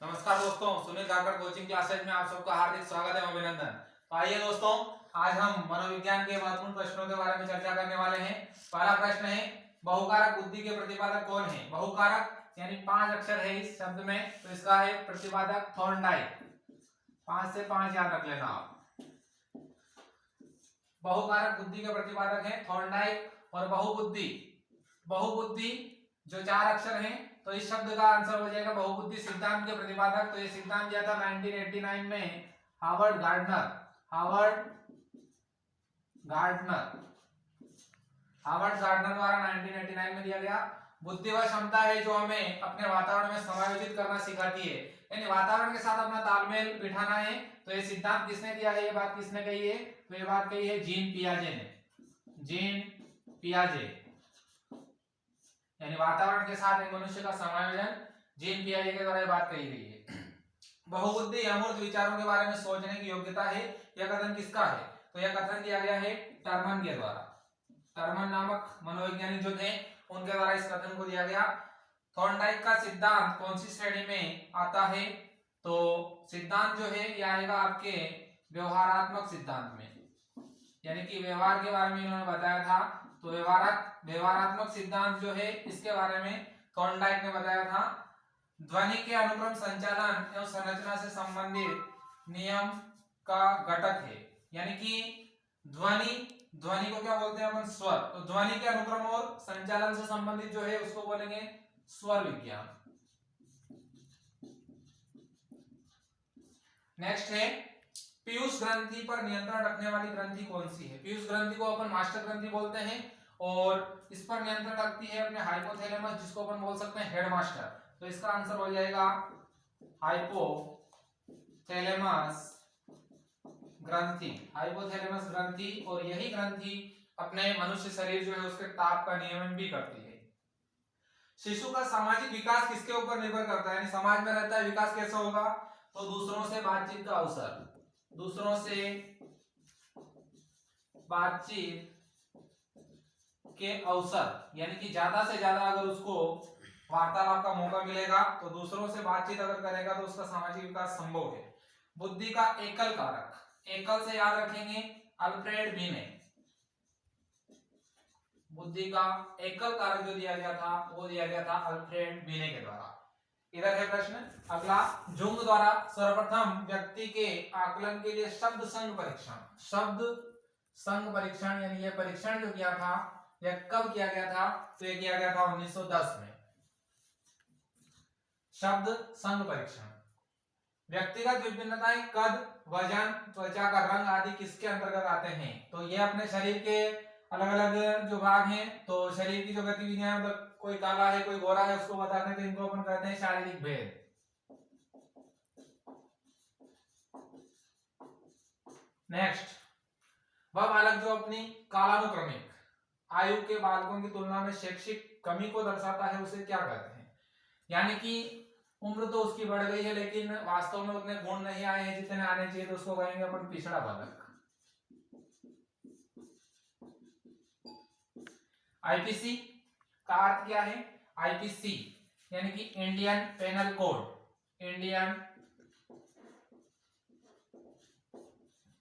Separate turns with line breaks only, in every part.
नमस्कार दोस्तों, सुनील गाकर कोचिंग क्लासेज में आप सबका हार्दिक स्वागत है, अभिनंदन। तो आइए दोस्तों, आज हम मनोविज्ञान के महत्वपूर्ण प्रश्नों के बारे में चर्चा करने वाले हैं। पहला प्रश्न है, बहुकारक बुद्धि के प्रतिपादक कौन है? बहुकारक यानी 5 अक्षर है इस शब्द में, तो इसका है प्रतिपादक थॉर्नडाइक। 5 से 5 याद रख लेना आप। बहुकारक बुद्धि के प्रतिपादक है थॉर्नडाइक। और बहुबुद्धि, बहुबुद्धि जो 4 अक्षर हैं, तो इस शब्द का आंसर हो जाएगा बहुबुद्धि सिद्धांत के प्रतिपादक। तो ये सिद्धांत दिया था 1989 में हार्वर्ड गार्डनर द्वारा 1989 में दिया गया। बुद्धि वह क्षमता है जो हमें अपने वातावरण में समायोजित करना सिखाती है, यानी वातावरण के साथ अपना तालमेल बिठाना है। तो ये सिद्धांत किसने दिया है, ये बात किसने कही है? तो ये बात कही है जीन पियाजे ने। जीन पियाजे, यानी वातावरण के साथ एक मनुष्य का समायोजन जीन पियाजे के द्वारा ये बात कही गई है। बहुबुद्धि अमूर्त विचारों के बारे में सोचने की योग्यता है। यह कथन किसका है? तो यह कथन दिया गया है टर्मन के द्वारा। टर्मन नामक मनोवैज्ञानिक जो थे, उनके द्वारा इस कथन को दिया गया। थॉर्नडाइक का सिद्धांत कौन सी श्रेणी में आता है? तो सिद्धांत जो है यह आएगा आपके व्यवहारात्मक सिद्धांत में, यानी कि व्यवहार के बारे में इन्होंने बताया था। तो व्यवहारात्मक सिद्धांत जो है, इसके बारे में थॉर्नडाइक ने बताया था। ध्वनि के अनुक्रम संचालन एवं संरचना से संबंधित नियम का घटक है, यानी कि ध्वनि को क्या बोलते हैं अपन? स्वर। तो ध्वनि के अनुक्रम और संचालन से संबंधित जो है उसको बोलेंगे स्वर विज्ञान। नेक्स्ट है, पीयूष ग्रंथि पर नियंत्रण रखने वाली ग्रंथि कौन सी है? पीयूष ग्रंथि को अपन मास्टर ग्रंथि बोलते हैं, और इस पर नियंत्रण रखती है अपने हाइपोथैलेमस, जिसको अपन बोल सकते हैं हेडमास्टर। तो इसका आंसर हो जाएगा हाइपोथैलेमस ग्रंथि। हाइपोथैलेमस ग्रंथि, और यही ग्रंथि अपने मनुष्य शरीर जो है उसके ताप का नियमन भी करती है। शिशु का सामाजिक विकास किसके ऊपर निर्भर करता है, यानी समाज में रहता है, विकास कैसे होगा? तो दूसरों से बातचीत का अवसर, दूसरों से बातचीत के अवसर, यानी कि ज्यादा से ज्यादा अगर उसको वार्तालाप का मौका मिलेगा, तो दूसरों से बातचीत अगर करेगा तो उसका सामाजिक विकास संभव है। बुद्धि का एकल कारक, एकल से याद रखेंगे अल्फ्रेड बीने। बुद्धि का एकल कारक जो दिया गया था, वो दिया गया था अल्फ्रेड बीने के द्वारा। इधर है प्रश्न अगला, जुंग द्वारा सर्वप्रथम व्यक्ति के आकलन के लिए शब्द संघ परीक्षण, यानी ये परीक्षण जो किया था, यह कब किया गया था? तो यह किया गया था 1910 में, शब्द संघ परीक्षण। व्यक्तिगत विभिन्नताएं कद, वजन, त्वचा का रंग आदि किसके अंतर्गत आते हैं? तो ये अपने शरीर के अलग अलग जो भाग हैं, तो शरीर की जो गतिविधियां, मतलब कोई काला है कोई गोरा है, उसको बताते हैं, तो इनको अपन कहते हैं शारीरिक भेद। नेक्स्ट, वह बालक जो अपनी कालानुक्रमिक आयु के बालकों की तुलना में शैक्षिक कमी को दर्शाता है, उसे क्या कहते हैं? यानी कि उम्र तो उसकी बढ़ गई है, लेकिन वास्तव में उतने गुण नहीं आए हैं जितने आने चाहिए, तो उसको कहेंगे अपन पिछड़ा बालक। आईपीसी का अर्थ क्या है? आईपीसी यानी कि Indian penal code, Indian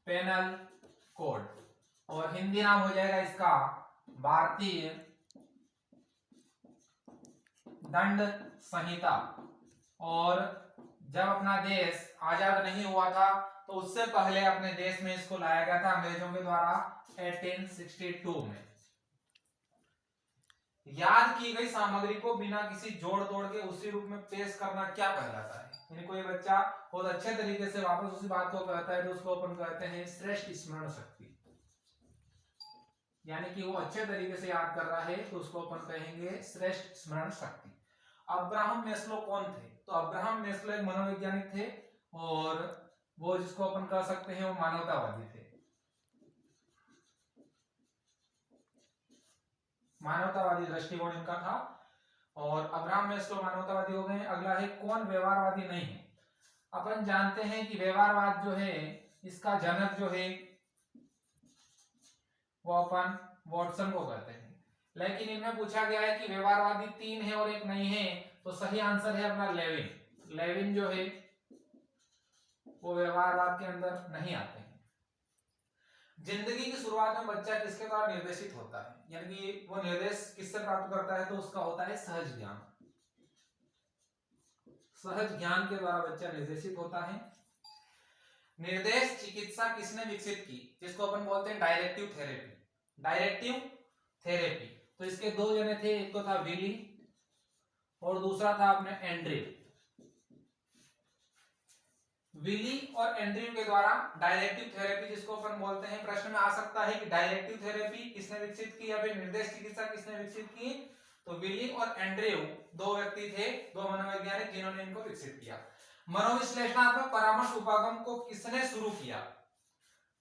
penal code, और हिंदी नाम हो जाएगा इसका भारतीय दंड संहिता। और जब अपना देश आजाद नहीं हुआ था, तो उससे पहले अपने देश में इसको लाया गया था अंग्रेजों के द्वारा 1862 में। याद की गई सामग्री को बिना किसी जोड़ तोड़ के उसी रूप में पेश करना क्या कहलाता है? यानी कोई बच्चा बहुत अच्छे तरीके से वापस उसी बात को कहता है, तो उसको अपन कहते हैं श्रेष्ठ स्मरण शक्ति, यानी कि वो अच्छे तरीके से याद कर रहा है, तो उसको अपन कहेंगे श्रेष्ठ स्मरण शक्ति। अब्राहम मैस्लो कौन थे? तो अब्राहम मैस्लो एक मनोवैज्ञानिक थे, और वो जिसको अपन कह सकते हैं वो मानवतावादी थे। मानवतावादी दृष्टिकोण इनका था, और अब्राहम मैस्लो मानवतावादी हो गए। अगला है, कौन व्यवहारवादी नहीं है? अपन जानते हैं कि व्यवहारवाद जो है, इसका जनक जो है वो अपन वॉटसन को कहते हैं, लेकिन इनमें पूछा गया है कि व्यवहारवादी 3 है और एक नहीं है, तो सही आंसर है अपना लेविन। लेविन जो है वो व्यवहारवाद के अंदर नहीं आते हैं। जिंदगी की शुरुआत में बच्चा किसके द्वारा निर्देशित होता है, यानी कि वो निर्देश किससे प्राप्त करता है, तो उसका होता है सहज ज्ञान। सहज ज्ञान के द्वारा बच्चा निर्देशित होता है। निर्देश चिकित्सा किसने विकसित की, जिसको अपन बोलते हैं डायरेक्टिव थेरेपी। डायरेक्टिव थेरेपी, तो इसके दो जने थे, एक तो था विली और दूसरा था अपने एंड्रयू। विली और एंड्रयू के द्वारा डायरेक्टिव थेरेपी जिसको अपन बोलते हैं, प्रश्न में आ सकता है कि डायरेक्टिव थेरेपी किसने विकसित की या फिर निर्देश चिकित्सा किसने विकसित की, तो विली और एंड्रयू दो व्यक्ति थे, दो मनोवैज्ञानिक जिन्होंने इनको विकसित किया। मनोविश्लेषणात्मक परामर्श उपागम को किसने शुरू किया,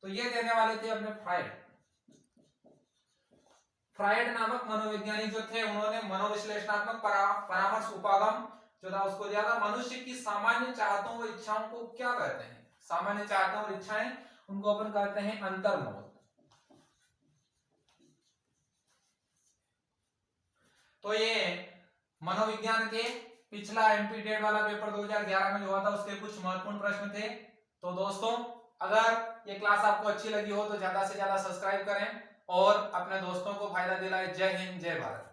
तो ये देने वाले थे अपने फ्रायड। फ्रायड नामक मनोवैज्ञानिक जो थे, उन्होंने मनोविश्लेषणात्मक परामर्श उपागम जो था उसको दिया था। मनुष्य की सामान्य चाहतों व इच्छाओं को क्या कहते हैं, सामान्य चाहतों और इच्छाएं, उनको अपन कहते हैं अंतर्मोद। तो ये मनोविज्ञान के पिछला एमपी टेट वाला पेपर 2011 में जो हुआ था उसके कुछ महत्वपूर्ण प्रश्न थे। तो दोस्तों, अगर ये क्लास आपको अच्छी लगी हो तो ज्यादा से ज्यादा सब्सक्राइब करें और अपने दोस्तों को फायदा दिलाएं। जय हिंद, जय भारत।